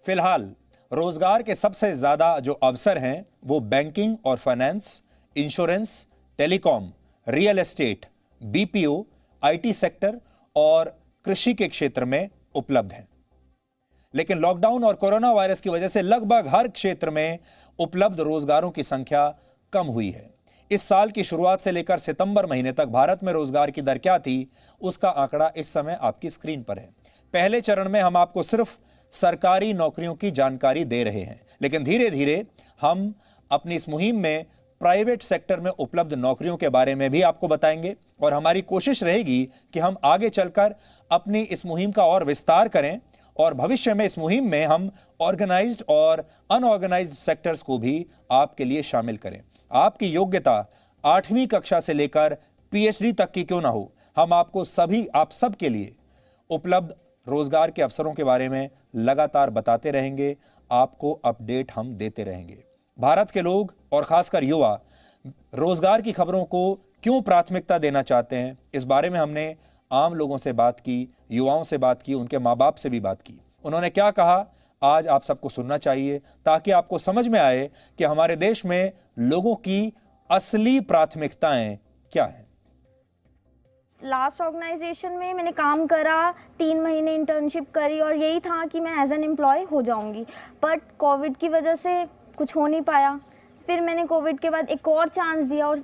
फिलहाल रोजगार के सबसे ज्यादा जो अवसर हैं वो बैंकिंग और finance, insurance, telecom, real estate, BPO, IT sector और कृषि के क्षेत्र में उपलब्ध हैं। लेकिन लॉकडाउन और कोरोना वायरस की वजह से लगभग हर क्षेत्र में उपलब्ध रोजगारों की संख्या कम हुई है। इस साल की शुरुआत से लेकर सितंबर महीने तक भारत में रोजगार की दर क्या थी, उसका आंकड़ा इस समय आपकी स्क्रीन पर है। पहले चरण में हम आपको सिर्फ सरकारी नौकरियों की जानकारी दे रहे हैं, लेकिन धीरे धीरे हम अपनी इस मुहिम में प्राइवेट सेक्टर में उपलब्ध नौकरियों के बारे में भी आपको बताएंगे और हमारी कोशिश रहेगी कि हम आगे चलकर अपनी इस मुहिम का और विस्तार करें और भविष्य में इस मुहिम में हम ऑर्गेनाइज्ड और अनऑर्गेनाइज्ड सेक्टर्स को भी आपके लिए शामिल करें। आपकी योग्यता 8वीं कक्षा से लेकर पीएचडी तक की क्यों ना हो, हम आपको आप सब के लिए उपलब्ध रोजगार के अवसरों के बारे में लगातार बताते रहेंगे, आपको अपडेट हम देते रहेंगे। भारत के लोग और खासकर युवा रोजगार की खबरों को क्यों प्राथमिकता देना चाहते हैं, इस बारे में हमने आम लोगों से बात की, युवाओं से बात की, उनके माँ बाप से भी बात की। उन्होंने क्या कहा आज आप सबको सुनना चाहिए ताकि आपको समझ में आए कि हमारे देश में लोगों की असली प्राथमिकताएं क्या हैं। लास्ट ऑर्गेनाइजेशन में मैंने काम करा, 3 महीने इंटर्नशिप करी और यही था कि मैं एज एन एम्प्लॉय हो जाऊंगी, बट कोविड की वजह से कुछ हो नहीं पाया। फिर मैंने कोविड के बाद एक और चांस दिया और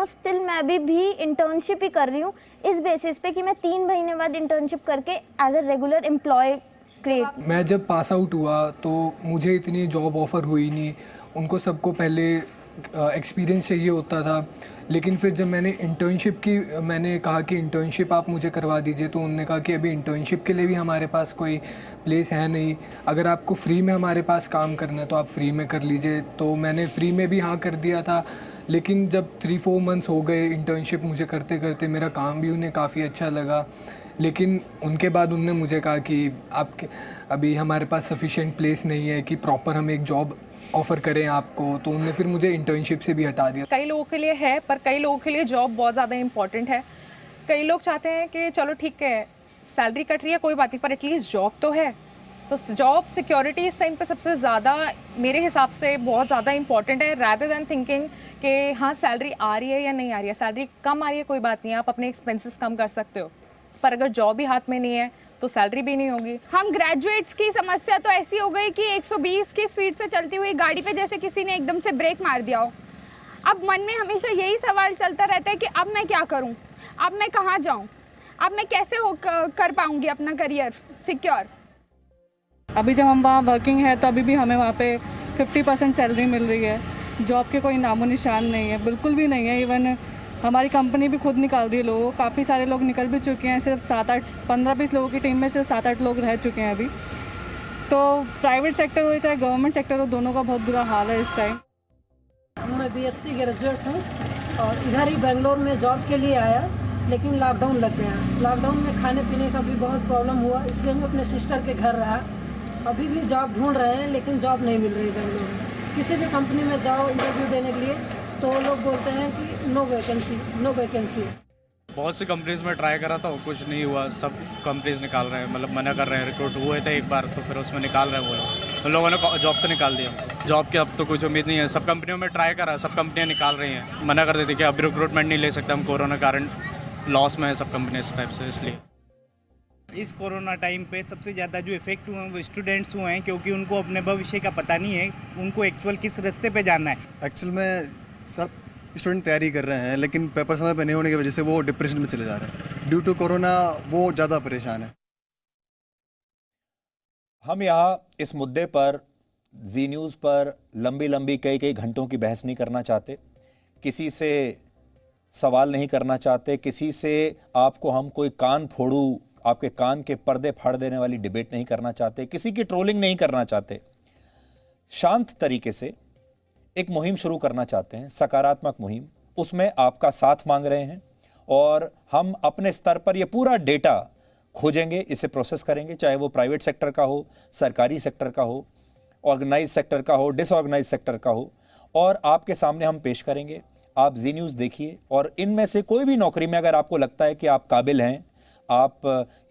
स्टिल मैं भी इंटर्नशिप ही कर रही हूँ इस बेसिस पे कि मैं 3 महीने बाद इंटर्नशिप करके as a regular employ create. मैं जब पास आउट हुआ तो मुझे इतनी जॉब ऑफ़र हुई नहीं, उनको सबको पहले एक्सपीरियंस चाहिए होता था। लेकिन फिर जब मैंने इंटर्नशिप की, मैंने कहा कि इंटर्नशिप आप मुझे करवा दीजिए, तो उन्होंने कहा कि अभी इंटर्नशिप के लिए भी हमारे पास कोई प्लेस है नहीं, अगर आपको फ्री में हमारे पास काम करना है तो आप फ्री में कर लीजिए। तो मैंने फ्री में भी हाँ कर दिया था। लेकिन जब 3-4 मंथ्स हो गए इंटर्नशिप मुझे करते करते, मेरा काम भी उन्हें काफ़ी अच्छा लगा। लेकिन उनके बाद उन्होंने मुझे कहा कि आपके अभी हमारे पास सफिशिएंट प्लेस नहीं है कि प्रॉपर हम एक जॉब ऑफ़र करें आपको, तो उन्होंने फिर मुझे इंटर्नशिप से भी हटा दिया। कई लोगों के लिए है, पर कई लोगों के लिए जॉब बहुत ज़्यादा इम्पॉर्टेंट है। कई लोग चाहते हैं कि चलो ठीक है सैलरी कट रही है कोई बात नहीं, पर एटलीस्ट जॉब तो है। तो जॉब सिक्योरिटी इस टाइम पे सबसे ज़्यादा मेरे हिसाब से बहुत ज़्यादा इंपॉर्टेंट है, रैदर दैन थिंकिंग कि हाँ सैलरी आ रही है या नहीं आ रही है। सैलरी कम आ रही है कोई बात नहीं, आप अपने एक्सपेंसेस कम कर सकते हो, पर अगर जॉब ही हाथ में नहीं है तो सैलरी भी नहीं होगी। हम ग्रेजुएट्स की समस्या तो ऐसी हो गई कि 120 की स्पीड से चलती हुई गाड़ी पे जैसे किसी ने एकदम से ब्रेक मार दिया हो। अब मन में हमेशा यही सवाल चलता रहता है कि अब मैं क्या करूं, अब मैं कहां जाऊं, अब मैं कैसे कर पाऊंगी अपना करियर सिक्योर। अभी जब हम वहाँ वर्किंग है तो अभी भी हमें वहाँ पे 50% सैलरी मिल रही है, जॉब के कोई नामो निशान नहीं है, बिल्कुल भी नहीं है। इवन हमारी कंपनी भी खुद निकाल रही है लोगों, काफ़ी सारे लोग निकल भी चुके हैं, सिर्फ 7-8 15-20 लोगों की टीम में सिर्फ 7-8 लोग रह चुके हैं अभी। तो प्राइवेट सेक्टर हो चाहे गवर्नमेंट सेक्टर हो, दोनों का बहुत बुरा हाल है इस टाइम। मैं बीएससी ग्रेजुएट हूँ और इधर ही बेंगलोर में जॉब के लिए आया, लेकिन लॉकडाउन लग गया। लॉकडाउन में खाने पीने का भी बहुत प्रॉब्लम हुआ, इसलिए मैं अपने सिस्टर के घर रहा। अभी भी जॉब ढूंढ रहे हैं लेकिन जॉब नहीं मिल रही बेंगलोर में। किसी भी कंपनी में जाओ इंटरव्यू देने के लिए तो लोग बोलते हैं कि नो वैकेंसी। बहुत सी कंपनीज में ट्राई करा था, कुछ नहीं हुआ। सब कंपनीज निकाल रहे हैं, मतलब मना कर रहे हैं। रिक्रूट हुए थे एक बार तो फिर उसमें निकाल रहे हैं वो लोग। उन लोगों ने जॉब से निकाल दिया। जॉब की अब तो कुछ उम्मीद नहीं है। सब कंपनियों में ट्राई करा, सब कंपनियां निकाल रही हैं। मना कर देती कि अब रिक्रूटमेंट नहीं ले सकते हम, कोरोना कारण लॉस में है सब कंपनी इस टाइप से। इसलिए इस कोरोना टाइम पे सबसे ज़्यादा जो इफेक्ट हुए हैं वो स्टूडेंट्स हुए हैं, क्योंकि उनको अपने भविष्य का पता नहीं है, उनको एक्चुअल किस रास्ते पे जाना है। एक्चुअल में सब स्टूडेंट तैयारी कर रहे हैं, लेकिन पेपर समय पे नहीं होने की वजह से वो डिप्रेशन में चले जा रहे हैं। ड्यू टू कोरोना वो ज़्यादा परेशान है। हम यहाँ इस मुद्दे पर जी न्यूज़ पर लंबी कई घंटों की बहस नहीं करना चाहते, किसी से सवाल नहीं करना चाहते, किसी से आपको हम कोई कान फोड़ू, आपके कान के पर्दे फाड़ देने वाली डिबेट नहीं करना चाहते, किसी की ट्रोलिंग नहीं करना चाहते। शांत तरीके से एक मुहिम शुरू करना चाहते हैं, सकारात्मक मुहिम। उसमें आपका साथ मांग रहे हैं और हम अपने स्तर पर यह पूरा डेटा खोजेंगे, इसे प्रोसेस करेंगे, चाहे वो प्राइवेट सेक्टर का हो, सरकारी सेक्टर का हो, ऑर्गेनाइज सेक्टर का हो, डिसऑर्गेनाइज सेक्टर का हो, और आपके सामने हम पेश करेंगे। आप जी न्यूज़ देखिए और इनमें से कोई भी नौकरी में अगर आपको लगता है कि आप काबिल हैं, आप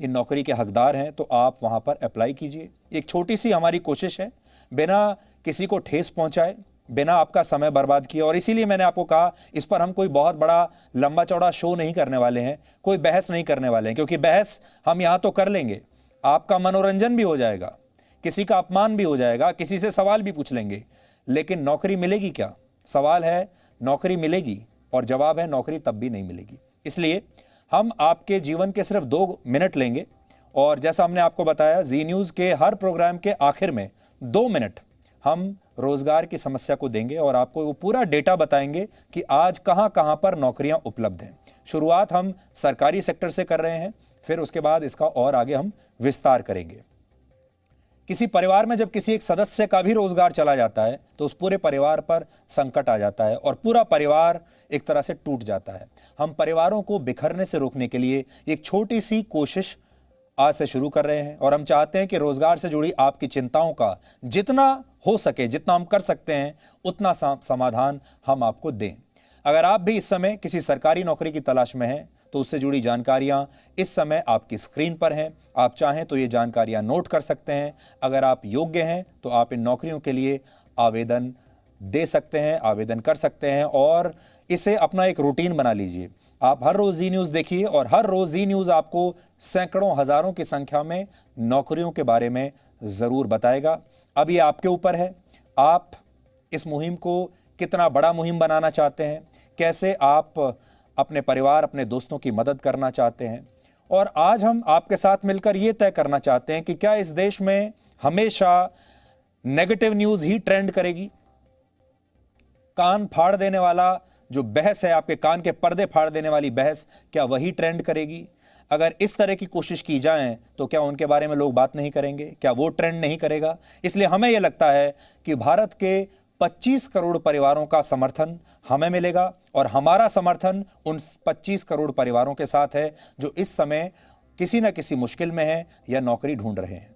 ये नौकरी के हकदार हैं, तो आप वहाँ पर अप्लाई कीजिए। एक छोटी सी हमारी कोशिश है, बिना किसी को ठेस पहुंचाए, बिना आपका समय बर्बाद किए। और इसीलिए मैंने आपको कहा, इस पर हम कोई बहुत बड़ा लंबा चौड़ा शो नहीं करने वाले हैं, कोई बहस नहीं करने वाले हैं, क्योंकि बहस हम यहां तो कर लेंगे, आपका मनोरंजन भी हो जाएगा, किसी का अपमान भी हो जाएगा, किसी से सवाल भी पूछ लेंगे, लेकिन नौकरी मिलेगी क्या? सवाल है नौकरी मिलेगी, और जवाब है नौकरी तब भी नहीं मिलेगी। इसलिए हम आपके जीवन के सिर्फ 2 मिनट लेंगे, और जैसा हमने आपको बताया, जी न्यूज़ के हर प्रोग्राम के आखिर में 2 मिनट हम रोजगार की समस्या को देंगे और आपको वो पूरा डेटा बताएंगे कि आज कहां कहां पर नौकरियां उपलब्ध हैं। शुरुआत हम सरकारी सेक्टर से कर रहे हैं, फिर उसके बाद इसका और आगे हम विस्तार करेंगे। किसी परिवार में जब किसी एक सदस्य का भी रोजगार चला जाता है तो उस पूरे परिवार पर संकट आ जाता है और पूरा परिवार एक तरह से टूट जाता है। हम परिवारों को बिखरने से रोकने के लिए एक छोटी सी कोशिश आज से शुरू कर रहे हैं, और हम चाहते हैं कि रोजगार से जुड़ी आपकी चिंताओं का जितना हो सके, जितना हम कर सकते हैं, उतना समाधान हम आपको दें। अगर आप भी इस समय किसी सरकारी नौकरी की तलाश में हैं तो उससे जुड़ी जानकारियां इस समय आपकी स्क्रीन पर हैं। आप चाहें तो ये जानकारियां नोट कर सकते हैं। अगर आप योग्य हैं तो आप इन नौकरियों के लिए आवेदन दे सकते हैं, आवेदन कर सकते हैं, और इसे अपना एक रूटीन बना लीजिए। आप हर रोज जी न्यूज़ देखिए, और हर रोज जी न्यूज़ आपको सैकड़ों हजारों की संख्या में नौकरियों के बारे में ज़रूर बताएगा। अब ये आपके ऊपर है, आप इस मुहिम को कितना बड़ा मुहिम बनाना चाहते हैं, कैसे आप अपने परिवार, अपने दोस्तों की मदद करना चाहते हैं। और आज हम आपके साथ मिलकर ये तय करना चाहते हैं कि क्या इस देश में हमेशा नेगेटिव न्यूज़ ही ट्रेंड करेगी? कान फाड़ देने वाला जो बहस है, आपके कान के पर्दे फाड़ देने वाली बहस, क्या वही ट्रेंड करेगी? अगर इस तरह की कोशिश की जाए तो क्या उनके बारे में लोग बात नहीं करेंगे? क्या वो ट्रेंड नहीं करेगा? इसलिए हमें यह लगता है कि भारत के 25 करोड़ परिवारों का समर्थन हमें मिलेगा, और हमारा समर्थन उन 25 करोड़ परिवारों के साथ है जो इस समय किसी न किसी मुश्किल में है या नौकरी ढूंढ रहे हैं।